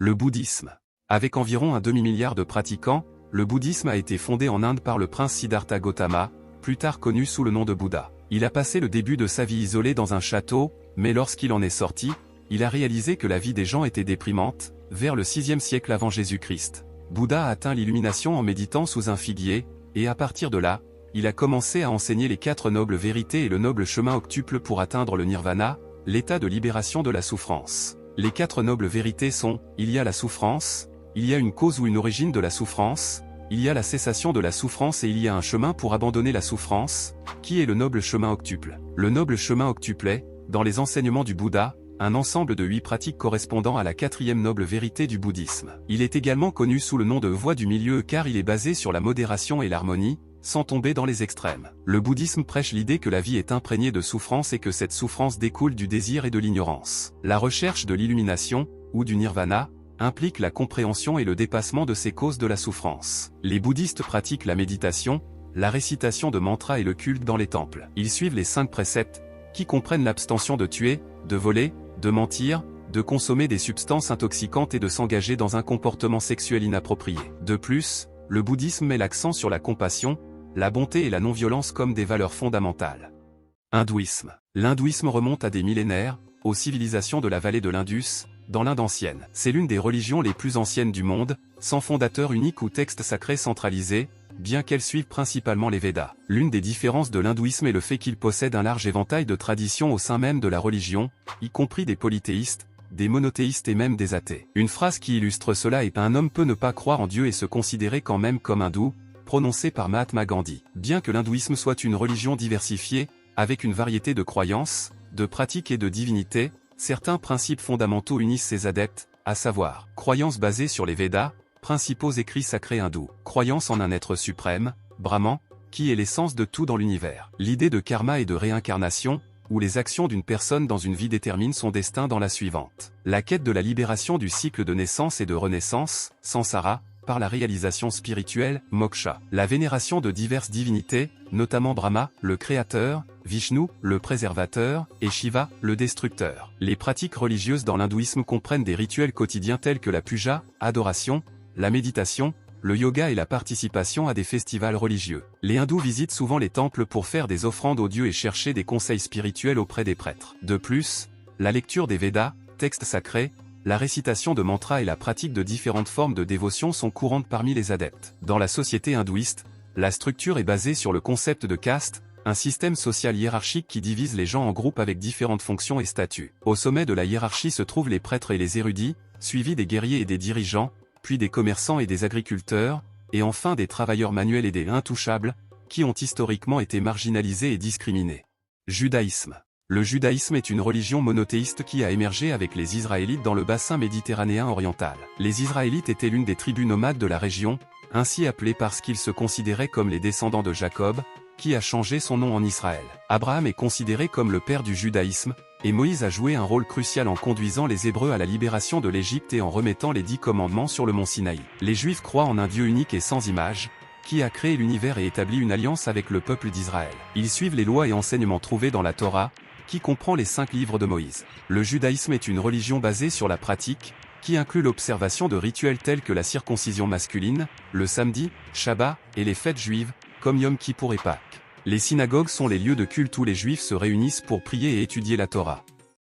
Le bouddhisme. Avec environ un demi-milliard de pratiquants, le bouddhisme a été fondé en Inde par le prince Siddhartha Gautama, plus tard connu sous le nom de Bouddha. Il a passé le début de sa vie isolé dans un château, mais lorsqu'il en est sorti, il a réalisé que la vie des gens était déprimante. Vers le 6e siècle avant Jésus-Christ, Bouddha a atteint l'illumination en méditant sous un figuier, et à partir de là, il a commencé à enseigner les 4 nobles vérités et le noble chemin octuple pour atteindre le nirvana, l'état de libération de la souffrance. Les 4 nobles vérités sont, il y a la souffrance, il y a une cause ou une origine de la souffrance, il y a la cessation de la souffrance et il y a un chemin pour abandonner la souffrance, qui est le noble chemin octuple. Le noble chemin octuple est, dans les enseignements du Bouddha, un ensemble de 8 pratiques correspondant à la 4e noble vérité du bouddhisme. Il est également connu sous le nom de voie du milieu car il est basé sur la modération et l'harmonie, sans tomber dans les extrêmes. Le bouddhisme prêche l'idée que la vie est imprégnée de souffrance et que cette souffrance découle du désir et de l'ignorance. La recherche de l'illumination, ou du nirvana, implique la compréhension et le dépassement de ces causes de la souffrance. Les bouddhistes pratiquent la méditation, la récitation de mantras et le culte dans les temples. Ils suivent les 5 préceptes, qui comprennent l'abstention de tuer, de voler, de mentir, de consommer des substances intoxicantes et de s'engager dans un comportement sexuel inapproprié. De plus, le bouddhisme met l'accent sur la compassion, la bonté et la non-violence comme des valeurs fondamentales. Hindouisme. L'hindouisme remonte à des millénaires, aux civilisations de la vallée de l'Indus, dans l'Inde ancienne. C'est l'une des religions les plus anciennes du monde, sans fondateur unique ou texte sacré centralisé, bien qu'elle suive principalement les Védas. L'une des différences de l'hindouisme est le fait qu'il possède un large éventail de traditions au sein même de la religion, y compris des polythéistes, des monothéistes et même des athées. Une phrase qui illustre cela est « Un homme peut ne pas croire en Dieu et se considérer quand même comme hindou », prononcée par Mahatma Gandhi. Bien que l'hindouisme soit une religion diversifiée, avec une variété de croyances, de pratiques et de divinités, certains principes fondamentaux unissent ses adeptes, à savoir, croyances basées sur les Védas, principaux écrits sacrés hindous, croyance en un être suprême, Brahman, qui est l'essence de tout dans l'univers. L'idée de karma et de réincarnation, où les actions d'une personne dans une vie déterminent son destin dans la suivante. La quête de la libération du cycle de naissance et de renaissance, samsara, par la réalisation spirituelle, moksha. La vénération de diverses divinités, notamment Brahma, le créateur, Vishnu, le préservateur, et Shiva, le destructeur. Les pratiques religieuses dans l'hindouisme comprennent des rituels quotidiens tels que la puja, adoration, la méditation, le yoga et la participation à des festivals religieux. Les hindous visitent souvent les temples pour faire des offrandes aux dieux et chercher des conseils spirituels auprès des prêtres. De plus, la lecture des Védas, textes sacrés, la récitation de mantras et la pratique de différentes formes de dévotion sont courantes parmi les adeptes. Dans la société hindouiste, la structure est basée sur le concept de caste, un système social hiérarchique qui divise les gens en groupes avec différentes fonctions et statuts. Au sommet de la hiérarchie se trouvent les prêtres et les érudits, suivis des guerriers et des dirigeants, puis des commerçants et des agriculteurs, et enfin des travailleurs manuels et des intouchables, qui ont historiquement été marginalisés et discriminés. Judaïsme. Le judaïsme est une religion monothéiste qui a émergé avec les Israélites dans le bassin méditerranéen oriental. Les Israélites étaient l'une des tribus nomades de la région, ainsi appelées parce qu'ils se considéraient comme les descendants de Jacob, qui a changé son nom en Israël. Abraham est considéré comme le père du judaïsme, et Moïse a joué un rôle crucial en conduisant les Hébreux à la libération de l'Égypte et en remettant les 10 commandements sur le mont Sinaï. Les Juifs croient en un Dieu unique et sans image, qui a créé l'univers et établi une alliance avec le peuple d'Israël. Ils suivent les lois et enseignements trouvés dans la Torah, qui comprend les 5 livres de Moïse. Le judaïsme est une religion basée sur la pratique, qui inclut l'observation de rituels tels que la circoncision masculine, le samedi, Shabbat, et les fêtes juives, comme Yom Kippour et Pâques. Les synagogues sont les lieux de culte où les juifs se réunissent pour prier et étudier la Torah.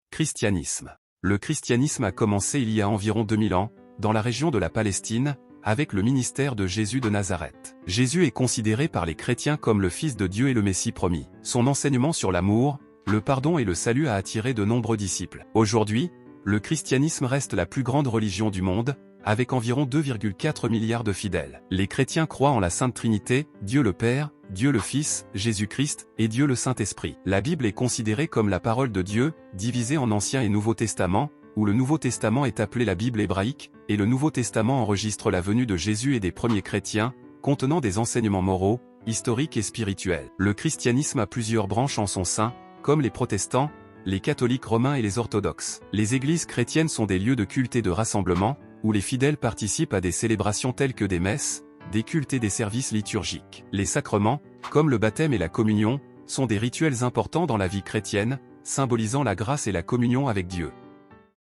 Christianisme. Le christianisme a commencé il y a environ 2000 ans, dans la région de la Palestine, avec le ministère de Jésus de Nazareth. Jésus est considéré par les chrétiens comme le Fils de Dieu et le Messie promis. Son enseignement sur l'amour, le pardon et le salut a attiré de nombreux disciples. Aujourd'hui, le christianisme reste la plus grande religion du monde, avec environ 2,4 milliards de fidèles. Les chrétiens croient en la Sainte Trinité, Dieu le Père, Dieu le Fils, Jésus-Christ, et Dieu le Saint-Esprit. La Bible est considérée comme la parole de Dieu, divisée en Ancien et Nouveau Testament, où le Nouveau Testament est appelé la Bible hébraïque, et le Nouveau Testament enregistre la venue de Jésus et des premiers chrétiens, contenant des enseignements moraux, historiques et spirituels. Le christianisme a plusieurs branches en son sein, comme les protestants, les catholiques romains et les orthodoxes. Les églises chrétiennes sont des lieux de culte et de rassemblement, où les fidèles participent à des célébrations telles que des messes, des cultes et des services liturgiques. Les sacrements, comme le baptême et la communion, sont des rituels importants dans la vie chrétienne, symbolisant la grâce et la communion avec Dieu.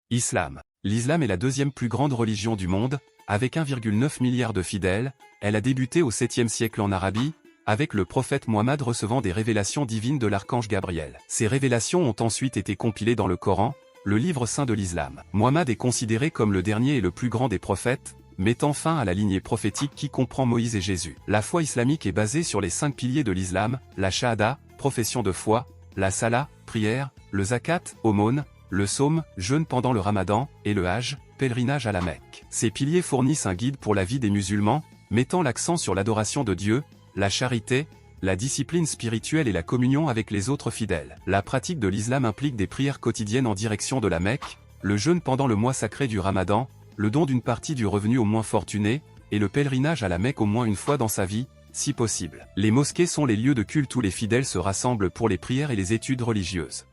Islam. L'islam est la deuxième plus grande religion du monde, avec 1,9 milliard de fidèles. Elle a débuté au 7e siècle en Arabie, avec le prophète Mohammed recevant des révélations divines de l'archange Gabriel. Ces révélations ont ensuite été compilées dans le Coran, le livre saint de l'islam. Mohammed est considéré comme le dernier et le plus grand des prophètes, mettant fin à la lignée prophétique qui comprend Moïse et Jésus. La foi islamique est basée sur les 5 piliers de l'islam, la shahada, profession de foi, la salah, prière, le zakat, aumône, le psaume, jeûne pendant le ramadan, et le hajj, pèlerinage à la Mecque. Ces piliers fournissent un guide pour la vie des musulmans, mettant l'accent sur l'adoration de Dieu, la charité, la discipline spirituelle et la communion avec les autres fidèles. La pratique de l'islam implique des prières quotidiennes en direction de la Mecque, le jeûne pendant le mois sacré du ramadan, le don d'une partie du revenu aux moins fortunés, et le pèlerinage à la Mecque au moins une fois dans sa vie, si possible. Les mosquées sont les lieux de culte où les fidèles se rassemblent pour les prières et les études religieuses.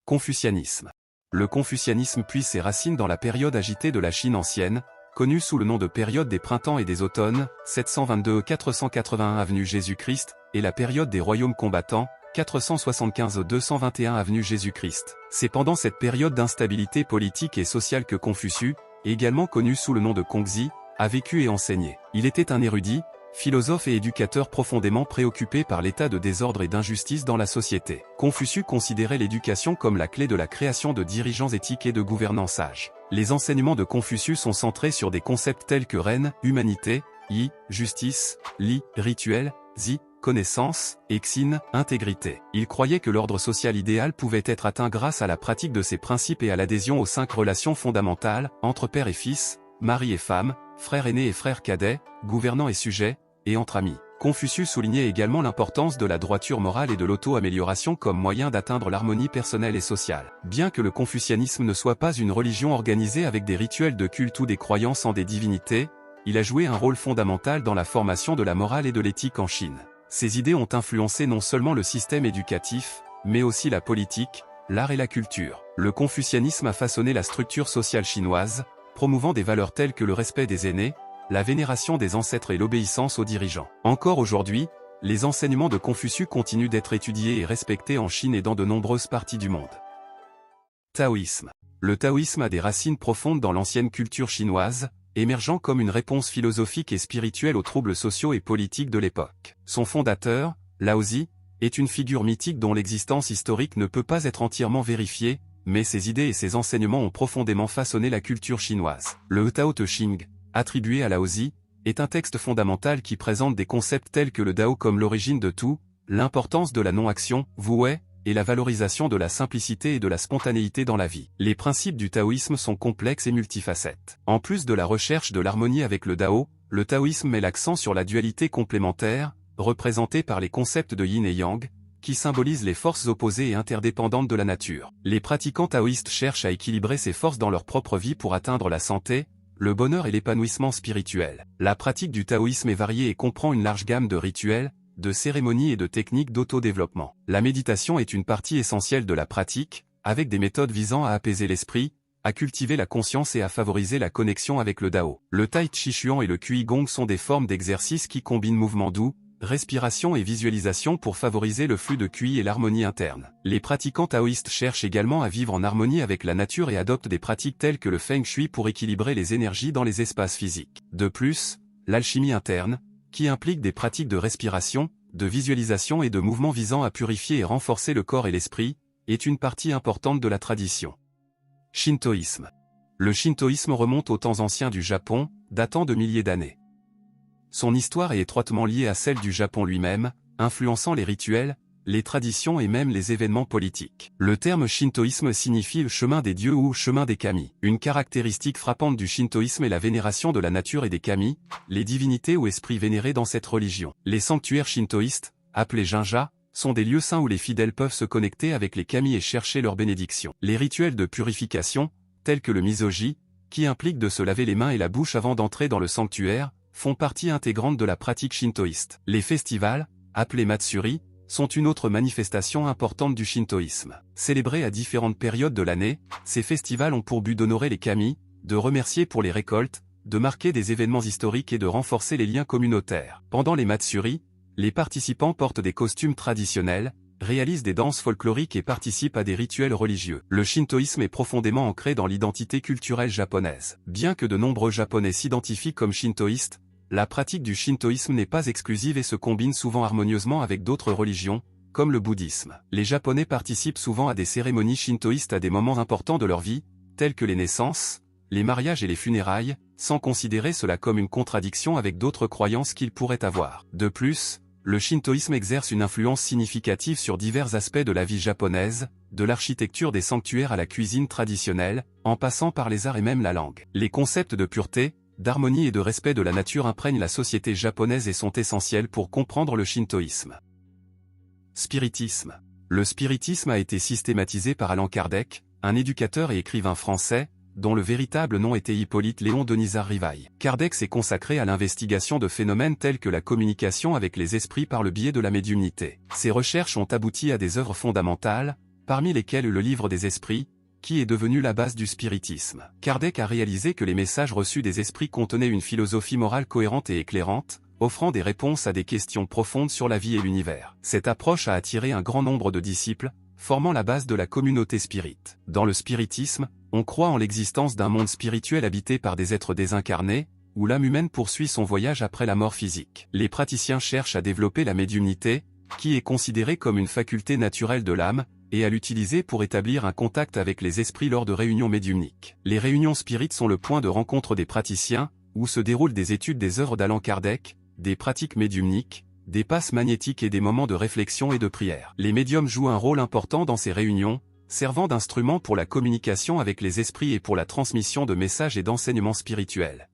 Confucianisme. Le confucianisme puise ses racines dans la période agitée de la Chine ancienne, connue sous le nom de période des printemps et des automnes, 722-481 avenue Jésus-Christ, et la période des royaumes combattants, 475-221 avenue Jésus-Christ. C'est pendant cette période d'instabilité politique et sociale que Confucius, également connu sous le nom de Kongzi, a vécu et enseigné. Il était un érudit, philosophe et éducateur profondément préoccupé par l'état de désordre et d'injustice dans la société. Confucius considérait l'éducation comme la clé de la création de dirigeants éthiques et de gouvernants sages. Les enseignements de Confucius sont centrés sur des concepts tels que ren, humanité, yi, justice, li, rituel, zi, connaissance, et xin, intégrité. Il croyait que l'ordre social idéal pouvait être atteint grâce à la pratique de ces principes et à l'adhésion aux 5 relations fondamentales, entre père et fils, mari et femme, frère aîné et frère cadet, gouvernant et sujet, et entre amis. Confucius soulignait également l'importance de la droiture morale et de l'auto-amélioration comme moyen d'atteindre l'harmonie personnelle et sociale. Bien que le confucianisme ne soit pas une religion organisée avec des rituels de culte ou des croyances en des divinités, il a joué un rôle fondamental dans la formation de la morale et de l'éthique en Chine. Ces idées ont influencé non seulement le système éducatif, mais aussi la politique, l'art et la culture. Le confucianisme a façonné la structure sociale chinoise, promouvant des valeurs telles que le respect des aînés, la vénération des ancêtres et l'obéissance aux dirigeants. Encore aujourd'hui, les enseignements de Confucius continuent d'être étudiés et respectés en Chine et dans de nombreuses parties du monde. Taoïsme. Le taoïsme a des racines profondes dans l'ancienne culture chinoise, émergeant comme une réponse philosophique et spirituelle aux troubles sociaux et politiques de l'époque. Son fondateur, Laozi, est une figure mythique dont l'existence historique ne peut pas être entièrement vérifiée, mais ses idées et ses enseignements ont profondément façonné la culture chinoise. Le Tao Te Ching, attribué à Laozi, est un texte fondamental qui présente des concepts tels que le Dao comme l'origine de tout, l'importance de la non-action, Wuwei, et la valorisation de la simplicité et de la spontanéité dans la vie. Les principes du taoïsme sont complexes et multifacettes. En plus de la recherche de l'harmonie avec le Dao, le taoïsme met l'accent sur la dualité complémentaire, représentée par les concepts de yin et yang, qui symbolisent les forces opposées et interdépendantes de la nature. Les pratiquants taoïstes cherchent à équilibrer ces forces dans leur propre vie pour atteindre la santé, le bonheur et l'épanouissement spirituel. La pratique du taoïsme est variée et comprend une large gamme de rituels, de cérémonies et de techniques d'auto-développement. La méditation est une partie essentielle de la pratique, avec des méthodes visant à apaiser l'esprit, à cultiver la conscience et à favoriser la connexion avec le Dao. Le Tai Chi Chuan et le Qi Gong sont des formes d'exercice qui combinent mouvements doux, respiration et visualisation pour favoriser le flux de Qi et l'harmonie interne. Les pratiquants taoïstes cherchent également à vivre en harmonie avec la nature et adoptent des pratiques telles que le Feng Shui pour équilibrer les énergies dans les espaces physiques. De plus, l'alchimie interne, qui implique des pratiques de respiration, de visualisation et de mouvements visant à purifier et renforcer le corps et l'esprit, est une partie importante de la tradition. Shintoïsme. Le shintoïsme remonte aux temps anciens du Japon, datant de milliers d'années. Son histoire est étroitement liée à celle du Japon lui-même, influençant les rituels, les traditions et même les événements politiques. Le terme shintoïsme signifie le chemin des dieux ou chemin des kami. Une caractéristique frappante du shintoïsme est la vénération de la nature et des kami, les divinités ou esprits vénérés dans cette religion. Les sanctuaires shintoïstes, appelés jinja, sont des lieux saints où les fidèles peuvent se connecter avec les kami et chercher leur bénédiction. Les rituels de purification, tels que le misogi, qui implique de se laver les mains et la bouche avant d'entrer dans le sanctuaire, font partie intégrante de la pratique shintoïste. Les festivals, appelés matsuri, sont une autre manifestation importante du shintoïsme. Célébrés à différentes périodes de l'année, ces festivals ont pour but d'honorer les kami, de remercier pour les récoltes, de marquer des événements historiques et de renforcer les liens communautaires. Pendant les matsuri, les participants portent des costumes traditionnels, réalisent des danses folkloriques et participent à des rituels religieux. Le shintoïsme est profondément ancré dans l'identité culturelle japonaise. Bien que de nombreux Japonais s'identifient comme shintoïstes, la pratique du shintoïsme n'est pas exclusive et se combine souvent harmonieusement avec d'autres religions, comme le bouddhisme. Les Japonais participent souvent à des cérémonies shintoïstes à des moments importants de leur vie, tels que les naissances, les mariages et les funérailles, sans considérer cela comme une contradiction avec d'autres croyances qu'ils pourraient avoir. De plus, le shintoïsme exerce une influence significative sur divers aspects de la vie japonaise, de l'architecture des sanctuaires à la cuisine traditionnelle, en passant par les arts et même la langue. Les concepts de pureté, d'harmonie et de respect de la nature imprègnent la société japonaise et sont essentiels pour comprendre le shintoïsme. Spiritisme. Le spiritisme a été systématisé par Allan Kardec, un éducateur et écrivain français, dont le véritable nom était Hippolyte Léon Denisard Rivail. Kardec s'est consacré à l'investigation de phénomènes tels que la communication avec les esprits par le biais de la médiumnité. Ses recherches ont abouti à des œuvres fondamentales, parmi lesquelles le Livre des Esprits, qui est devenu la base du spiritisme. Kardec a réalisé que les messages reçus des esprits contenaient une philosophie morale cohérente et éclairante, offrant des réponses à des questions profondes sur la vie et l'univers. Cette approche a attiré un grand nombre de disciples, formant la base de la communauté spirite. Dans le spiritisme, on croit en l'existence d'un monde spirituel habité par des êtres désincarnés, où l'âme humaine poursuit son voyage après la mort physique. Les praticiens cherchent à développer la médiumnité, qui est considérée comme une faculté naturelle de l'âme, et à l'utiliser pour établir un contact avec les esprits lors de réunions médiumniques. Les réunions spirites sont le point de rencontre des praticiens, où se déroulent des études des œuvres d'Allan Kardec, des pratiques médiumniques, des passes magnétiques et des moments de réflexion et de prière. Les médiums jouent un rôle important dans ces réunions, servant d'instruments pour la communication avec les esprits et pour la transmission de messages et d'enseignements spirituels.